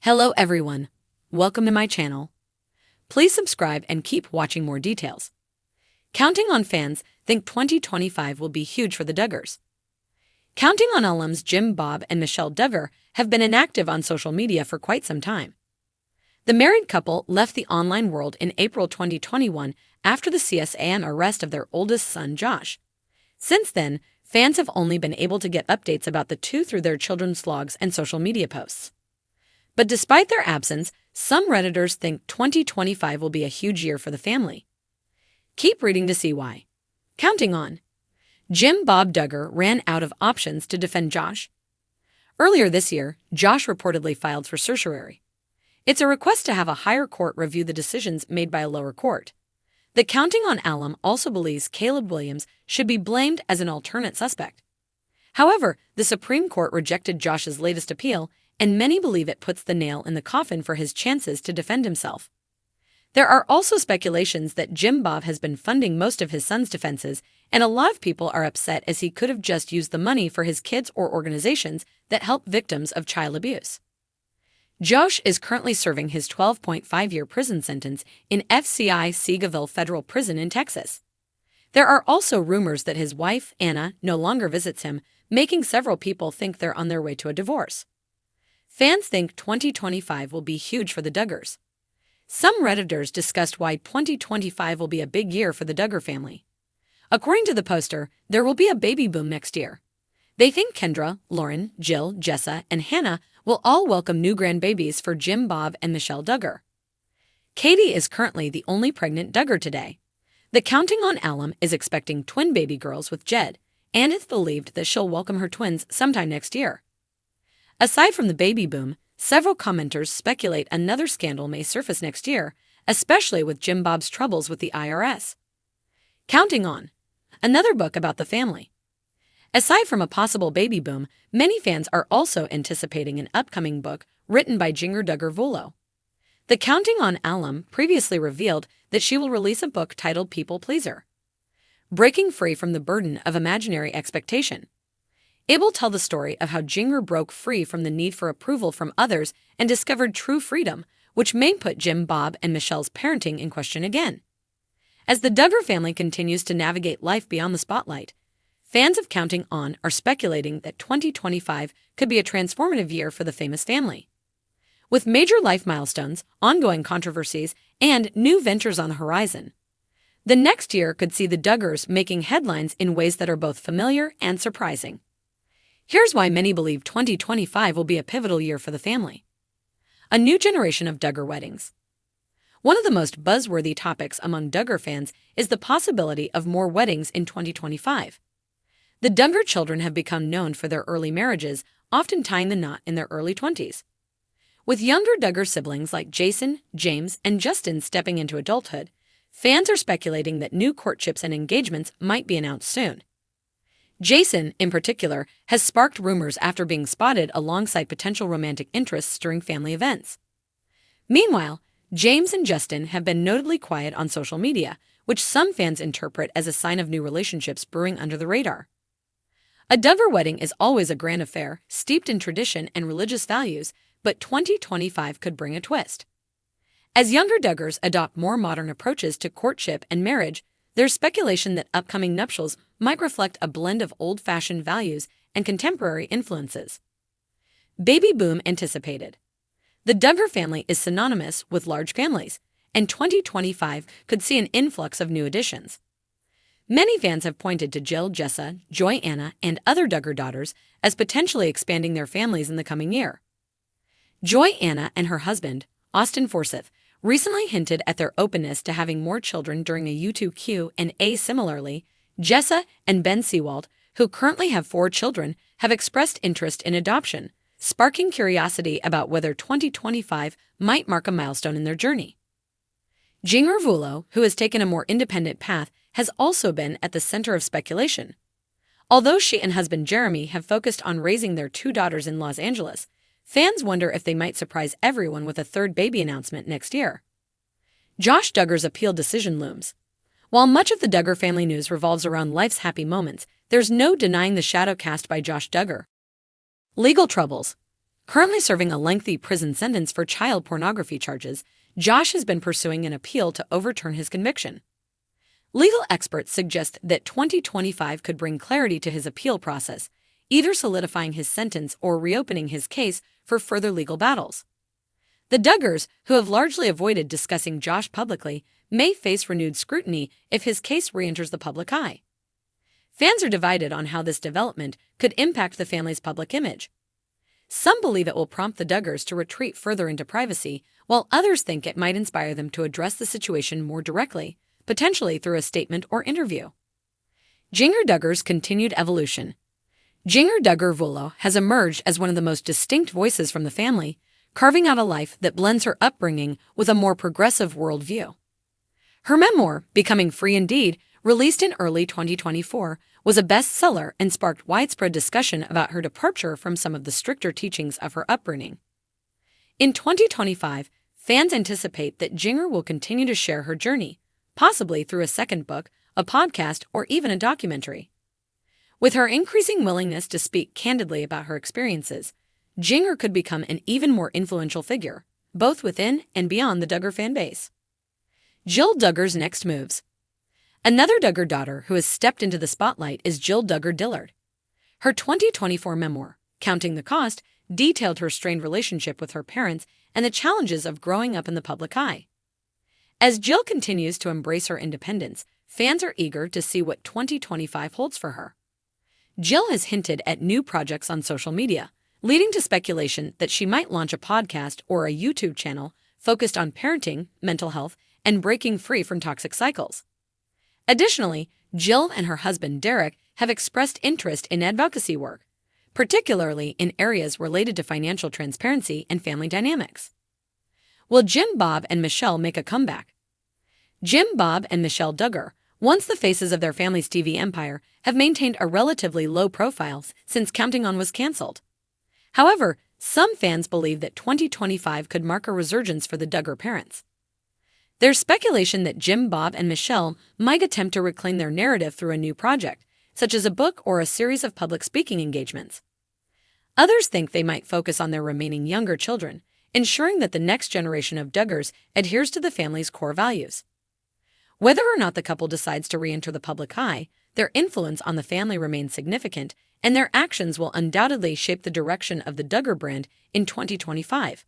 Hello everyone, welcome to my channel. Please subscribe and keep watching more details. Counting on fans think 2025 will be huge for the Duggars. Counting on alums Bob and Michelle Duggar have been inactive on social media for quite some time. The married couple left the online world in April 2021 after the CSAN arrest of their oldest son Josh. Since then, fans have only been able to get updates about the two through their children's vlogs and social media posts. But despite their absence, some Redditors think 2025 will be a huge year for the family. Keep reading to see why. Counting on. Bob Duggar ran out of options to defend Josh. Earlier this year, Josh reportedly filed for certiorari. It's a request to have a higher court review the decisions made by a lower court. The Counting on alum also believes Caleb Williams should be blamed as an alternate suspect. However, the Supreme Court rejected Josh's latest appeal, and many believe it puts the nail in the coffin for his chances to defend himself. There are also speculations that Bob has been funding most of his son's defenses, and a lot of people are upset as he could have just used the money for his kids or organizations that help victims of child abuse. Josh is currently serving his 12.5-year prison sentence in FCI Seagoville Federal Prison in Texas. There are also rumors that his wife, Anna, no longer visits him, making several people think they're on their way to a divorce. Fans think 2025 will be huge for the Duggars. Some Redditors discussed why 2025 will be a big year for the Duggar family. According to the poster, there will be a baby boom next year. They think Kendra, Lauren, Jill, Jessa, and Hannah will all welcome new grandbabies for Bob and Michelle Duggar. Katie is currently the only pregnant Duggar today. The Counting on alum is expecting twin baby girls with Jed, and it's believed that she'll welcome her twins sometime next year. Aside from the baby boom, several commenters speculate another scandal may surface next year, especially with Bob's troubles with the IRS. Counting on. Another book about the family. Aside from a possible baby boom, many fans are also anticipating an upcoming book written by Jinger Duggars. The Counting on alum previously revealed that she will release a book titled People Pleaser. Breaking free from the burden of imaginary expectation. It will tell the story of how Jinger broke free from the need for approval from others and discovered true freedom, which may put Bob and Michelle's parenting in question again. As the Duggar family continues to navigate life beyond the spotlight, fans of Counting On are speculating that 2025 could be a transformative year for the famous family. With major life milestones, ongoing controversies, and new ventures on the horizon, the next year could see the Duggars making headlines in ways that are both familiar and surprising. Here's why many believe 2025 will be a pivotal year for the family. A new generation of Duggar weddings. One of the most buzzworthy topics among Duggar fans is the possibility of more weddings in 2025. The Duggar children have become known for their early marriages, often tying the knot in their early 20s. With younger Duggar siblings like Jason, James, and Justin stepping into adulthood, fans are speculating that new courtships and engagements might be announced soon. Jason, in particular, has sparked rumors after being spotted alongside potential romantic interests during family events. Meanwhile, James and Justin have been notably quiet on social media, which some fans interpret as a sign of new relationships brewing under the radar. A Duggar wedding is always a grand affair, steeped in tradition and religious values, but 2025 could bring a twist. As younger Duggars adopt more modern approaches to courtship and marriage, there's speculation that upcoming nuptials might reflect a blend of old-fashioned values and contemporary influences. Baby boom anticipated. The Duggar family is synonymous with large families, and 2025 could see an influx of new additions. Many fans have pointed to Jill, Jessa, Joy Anna, and other Duggar daughters as potentially expanding their families in the coming year. Joy Anna and her husband, Austin Forsyth, recently hinted at their openness to having more children during a YouTube Q&A. Similarly, Jessa and Ben Seawald, who currently have 4 children, have expressed interest in adoption, sparking curiosity about whether 2025 might mark a milestone in their journey. Jinger Duggars, who has taken a more independent path, has also been at the center of speculation. Although she and husband Jeremy have focused on raising their 2 daughters in Los Angeles, fans wonder if they might surprise everyone with a 3rd baby announcement next year. Josh Duggar's appeal decision looms. While much of the Duggar family news revolves around life's happy moments, there's no denying the shadow cast by Josh Duggar. Legal troubles. Currently serving a lengthy prison sentence for child pornography charges, Josh has been pursuing an appeal to overturn his conviction. Legal experts suggest that 2025 could bring clarity to his appeal process, either solidifying his sentence or reopening his case for further legal battles. The Duggars, who have largely avoided discussing Josh publicly, may face renewed scrutiny if his case re-enters the public eye. Fans are divided on how this development could impact the family's public image. Some believe it will prompt the Duggars to retreat further into privacy, while others think it might inspire them to address the situation more directly, potentially through a statement or interview. Jinger Duggars' continued evolution. Jinger Duggar has emerged as one of the most distinct voices from the family, carving out a life that blends her upbringing with a more progressive worldview. Her memoir, Becoming Free Indeed, released in early 2024, was a bestseller and sparked widespread discussion about her departure from some of the stricter teachings of her upbringing. In 2025, fans anticipate that Jinger will continue to share her journey, possibly through a second book, a podcast, or even a documentary. With her increasing willingness to speak candidly about her experiences, Jinger could become an even more influential figure, both within and beyond the Duggar fan base. Jill Duggar's next moves. Another Duggar daughter who has stepped into the spotlight is Jill Duggar Dillard. Her 2024 memoir, Counting the Cost, detailed her strained relationship with her parents and the challenges of growing up in the public eye. As Jill continues to embrace her independence, fans are eager to see what 2025 holds for her. Jill has hinted at new projects on social media, leading to speculation that she might launch a podcast or a YouTube channel focused on parenting, mental health, and breaking free from toxic cycles. Additionally, Jill and her husband Derek have expressed interest in advocacy work, particularly in areas related to financial transparency and family dynamics. Will Jim, Bob, and Michelle make a comeback? Jim, Bob, and Michelle Duggar, once the faces of their family's TV empire, have maintained a relatively low profile since Counting On was canceled. However, some fans believe that 2025 could mark a resurgence for the Duggar parents. There's speculation that Jim, Bob, and Michelle might attempt to reclaim their narrative through a new project, such as a book or a series of public speaking engagements. Others think they might focus on their remaining younger children, ensuring that the next generation of Duggars adheres to the family's core values. Whether or not the couple decides to re-enter the public eye, their influence on the family remains significant, and their actions will undoubtedly shape the direction of the Duggar brand in 2025.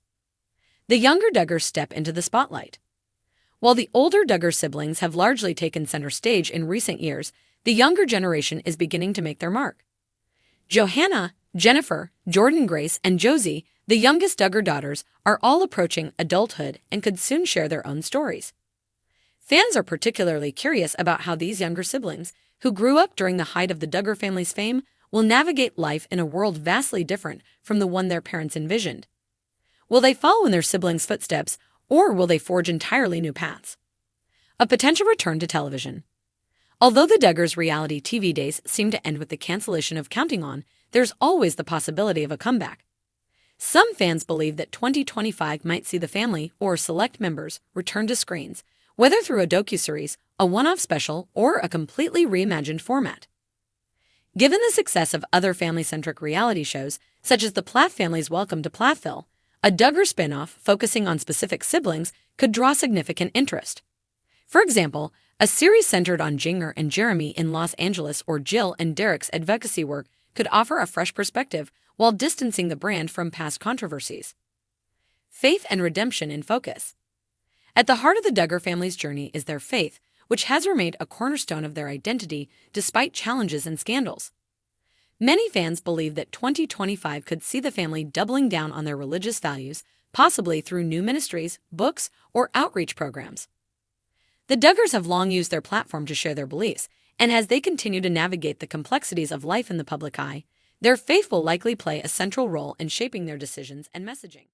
The younger Duggars step into the spotlight. While the older Duggar siblings have largely taken center stage in recent years, the younger generation is beginning to make their mark. Johanna, Jennifer, Jordan Grace, and Josie, the youngest Duggar daughters, are all approaching adulthood and could soon share their own stories. Fans are particularly curious about how these younger siblings, who grew up during the height of the Duggar family's fame, will navigate life in a world vastly different from the one their parents envisioned. Will they follow in their siblings' footsteps, or will they forge entirely new paths? A potential return to television. Although the Duggars' reality TV days seem to end with the cancellation of Counting On, there's always the possibility of a comeback. Some fans believe that 2025 might see the family or select members return to screens, whether through a docuseries, a one-off special, or a completely reimagined format. Given the success of other family-centric reality shows, such as the Plath family's Welcome to Plathville, a Duggar spinoff focusing on specific siblings could draw significant interest. For example, a series centered on Jinger and Jeremy in Los Angeles or Jill and Derek's advocacy work could offer a fresh perspective while distancing the brand from past controversies. Faith and redemption in focus. At the heart of the Duggar family's journey is their faith, which has remained a cornerstone of their identity despite challenges and scandals. Many fans believe that 2025 could see the family doubling down on their religious values, possibly through new ministries, books, or outreach programs. The Duggars have long used their platform to share their beliefs, and as they continue to navigate the complexities of life in the public eye, their faith will likely play a central role in shaping their decisions and messaging.